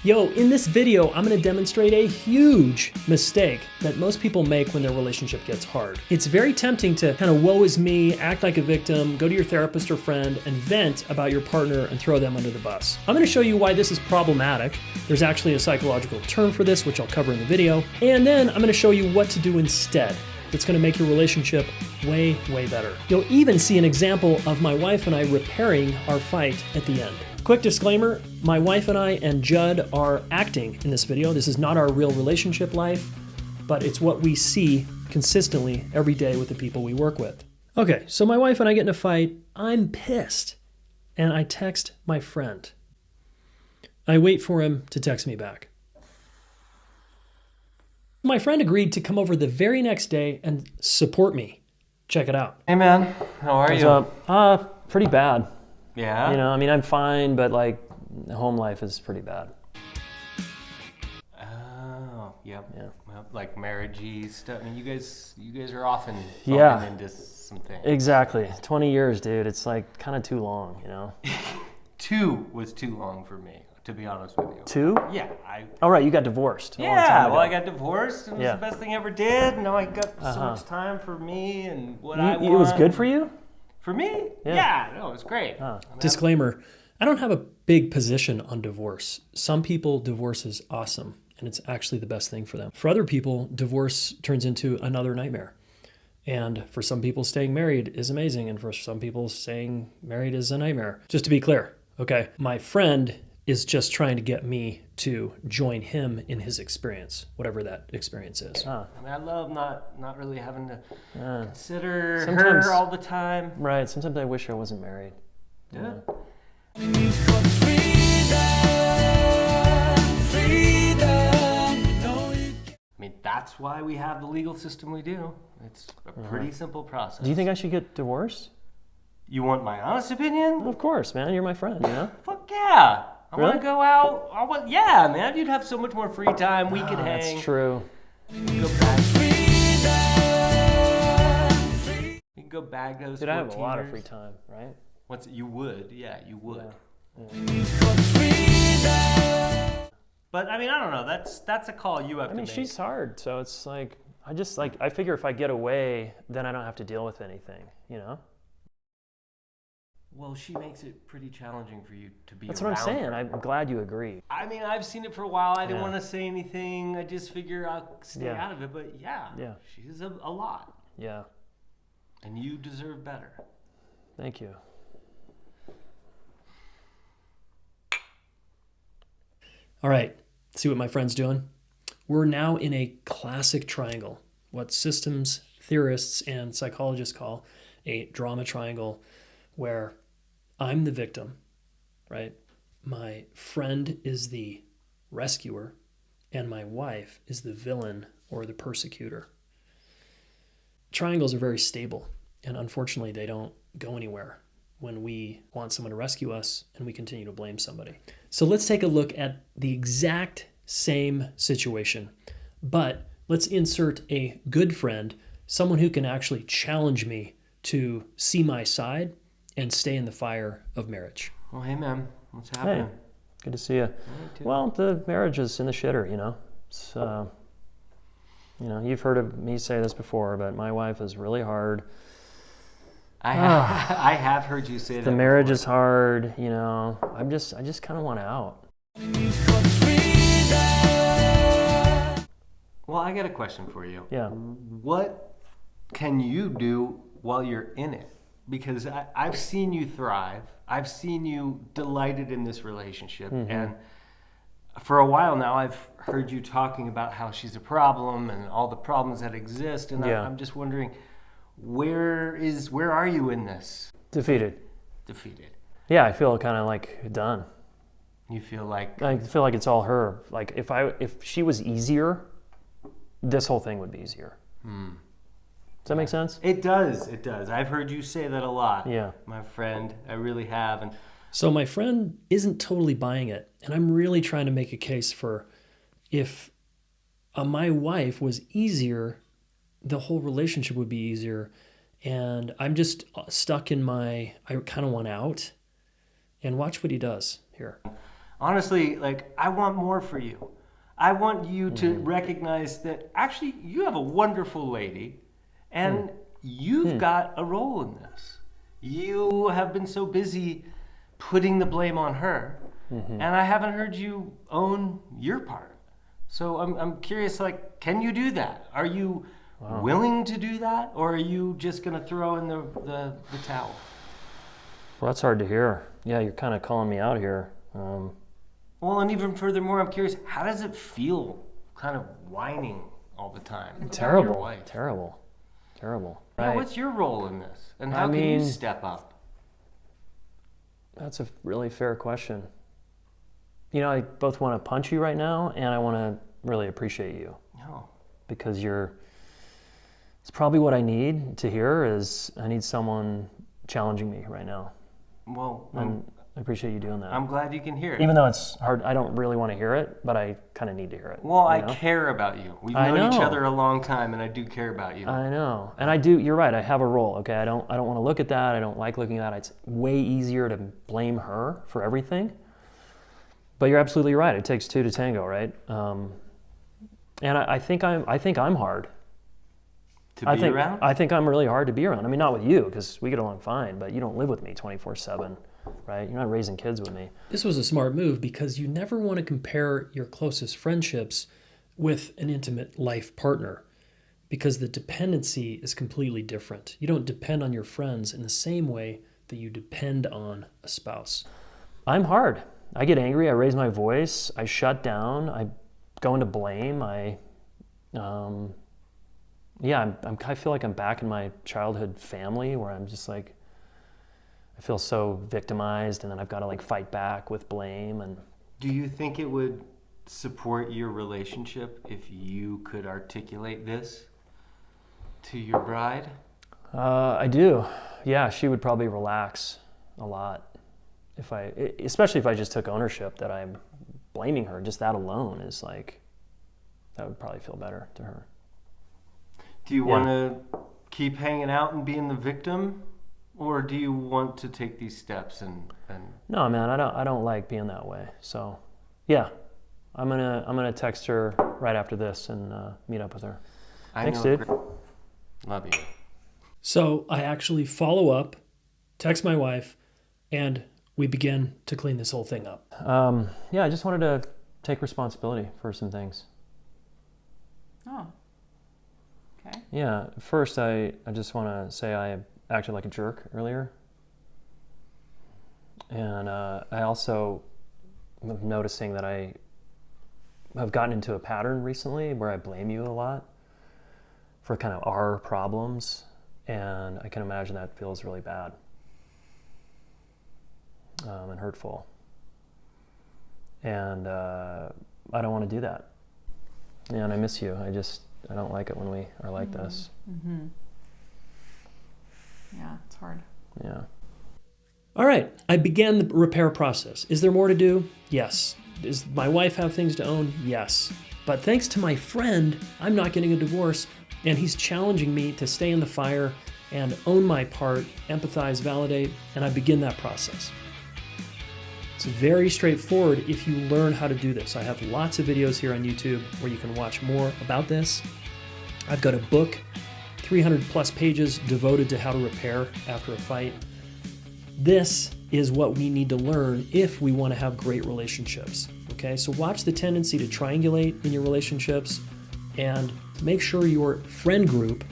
Yo, in this video, I'm gonna demonstrate a huge mistake that most people make when their relationship gets hard. It's very tempting to kind of woe is me, act like a victim, go to your therapist or friend and vent about your partner and throw them under the bus. I'm gonna show you why this is problematic. There's actually a psychological term for this, which I'll cover in the video. And then I'm gonna show you what to do instead. It's gonna make your relationship way, way better. You'll even see an example of my wife and I repairing our fight at the end. Quick disclaimer, my wife and I and Judd are acting in this video. This is not our real relationship life, but it's what we see consistently every day with the people we work with. Okay, so my wife and I get in a fight. I'm pissed, and I text my friend. I wait for him to text me back. My friend agreed to come over the very next day and support me. Check it out. Hey man, how are you? What's up? Pretty bad. Yeah? You know, I mean, I'm fine, but like, home life is pretty bad. Oh, yep. Yeah. Well, like marriagey stuff. I mean, you guys are often into something. Exactly. 20 years, dude. It's like kind of too long, you know? 2 was too long for me, to be honest with you. 2? Yeah. Oh, right. You got divorced. Yeah, well, I got divorced. It was Yeah. the best thing I ever did. Now I got so much time for me and what I want. It was good for you? For me? Yeah. No, it was great. Disclaimer, I don't have a big position on divorce. Some people, divorce is awesome, and it's actually the best thing for them. For other people, divorce turns into another nightmare. And for some people, staying married is amazing, and for some people, staying married is a nightmare. Just to be clear, okay? My friend is just trying to get me to join him in his experience, whatever that experience is. I mean, I love not really having to consider Sometimes- her all the time. Right, sometimes I wish I wasn't married. Yeah. I mean, that's why we have the legal system we do. It's a pretty simple process. Do you think I should get divorced? You want my honest opinion? Of course, man. You're my friend, you know? Fuck yeah. I want Really? to go out. Yeah, man. You'd have so much more free time. We could hang. That's true. We can go back those 14 Dude, I have a lot of years. free time, right? You would. Yeah, you would. Yeah. But I mean, I don't know. That's a call you have I to mean, make. she's hard, so it's like, I figure if I get away, then I don't have to deal with anything, you know? Well, she makes it pretty challenging for you to be That's what I'm around saying. her. I'm glad you agree. I mean, I've seen it for a while. I didn't Yeah. want to say anything. I just figure I'll stay Yeah. out of it. But yeah, she's a lot. Yeah. And you deserve better. Thank you. All right, see what my friend's doing? We're now in a classic triangle, what systems theorists and psychologists call a drama triangle, where I'm the victim, right? My friend is the rescuer, and my wife is the villain or the persecutor. Triangles are very stable, and unfortunately, they don't go anywhere when we want someone to rescue us and we continue to blame somebody. So let's take a look at the exact same situation, but let's insert a good friend, someone who can actually challenge me to see my side and stay in the fire of marriage. Well, hey, man. What's happening? Hey, good to see you. Well, the marriage is in the shitter, you know. It's, you know, you've heard of me say this before, but my wife is really hard. I have heard you say that. The marriage is hard, you know. I just kind of want out. Well, I got a question for you. Yeah. What can you do while you're in it? Because I've seen you thrive. I've seen you delighted in this relationship. And for a while now, I've heard you talking about how she's a problem and all the problems that exist. And I'm just wondering, where are you in this? Defeated. Defeated. Yeah, I feel kind of like done. You feel like... I feel like it's all her. Like if she was easier, this whole thing would be easier. Does that make sense? It does. It does. I've heard you say that a lot. Yeah. My friend, I really have. And so my friend isn't totally buying it, and I'm really trying to make a case for if my wife was easier, the whole relationship would be easier. And I'm just stuck in I kind of want out. And watch what he does here. Honestly, like, I want more for you. I want you to recognize that actually you have a wonderful lady and you've got a role in this. You have been so busy putting the blame on her, and I haven't heard you own your part. So I'm curious, like, can you do that? Are you willing to do that, or are you just going to throw in the towel? Well, that's hard to hear. Yeah, you're kind of calling me out here. Well, and even furthermore, I'm curious, how does it feel kind of whining all the time? Terrible, Your wife? terrible. Yeah, Right. what's your role in this? And how can you step up? That's a really fair question. You know, I both want to punch you right now, and I want to really appreciate you. No. Because it's probably what I need to hear is I need someone challenging me right now. Well, And I appreciate you doing that. I'm glad you can hear it. Even though it's hard, I don't really want to hear it, but I kind of need to hear it. Well, I you know? care about you. We've I known each know. other a long time, and I do care about you. I know. And I do, you're right, I have a role, okay? I don't want to look at that. I don't like looking at that. It's way easier to blame her for everything. But you're absolutely right. It takes two to tango, right? And I think I'm hard. To be around? I think I'm really hard to be around. I mean, not with you, because we get along fine, but you don't live with me 24/7, right? You're not raising kids with me. This was a smart move because you never want to compare your closest friendships with an intimate life partner, because the dependency is completely different. You don't depend on your friends in the same way that you depend on a spouse. I'm hard. I get angry. I raise my voice. I shut down. I go into blame. I feel like I'm back in my childhood family where I'm just like, I feel so victimized, and then I've got to like fight back with blame. And Do you think it would support your relationship if you could articulate this to your bride? I do. Yeah, she would probably relax a lot especially if I just took ownership that I'm blaming her. Just that alone is like, that would probably feel better to her. Do you want to keep hanging out and being the victim, or do you want to take these steps and No, man, I don't like being that way. So, yeah, I'm gonna text her right after this and meet up with her. Thanks, dude. Love you. So I actually follow up, text my wife, and we begin to clean this whole thing up. I just wanted to take responsibility for some things. Oh. Okay. Yeah, first I just want to say I acted like a jerk earlier. And I also am noticing that I have gotten into a pattern recently where I blame you a lot for kind of our problems. And I can imagine that feels really bad and hurtful. And I don't want to do that. And I miss you. I don't like it when we are like this. Mm-hmm. Yeah, it's hard. Yeah. All right, I began the repair process. Is there more to do? Yes. Does my wife have things to own? Yes. But thanks to my friend, I'm not getting a divorce, and he's challenging me to stay in the fire and own my part, empathize, validate, and I begin that process. It's very straightforward if you learn how to do this. I have lots of videos here on YouTube where you can watch more about this. I've got a book, 300 plus pages devoted to how to repair after a fight. This is what we need to learn if we want to have great relationships. Okay, so watch the tendency to triangulate in your relationships and make sure your friend group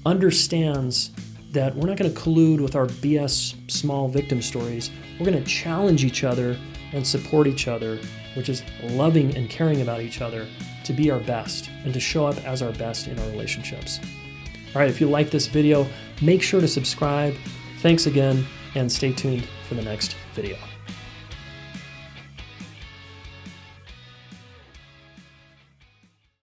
understands that we're not going to collude with our BS small victim stories. We're going to challenge each other and support each other, which is loving and caring about each other, to be our best and to show up as our best in our relationships. All right, if you like this video, make sure to subscribe. Thanks again, and stay tuned for the next video.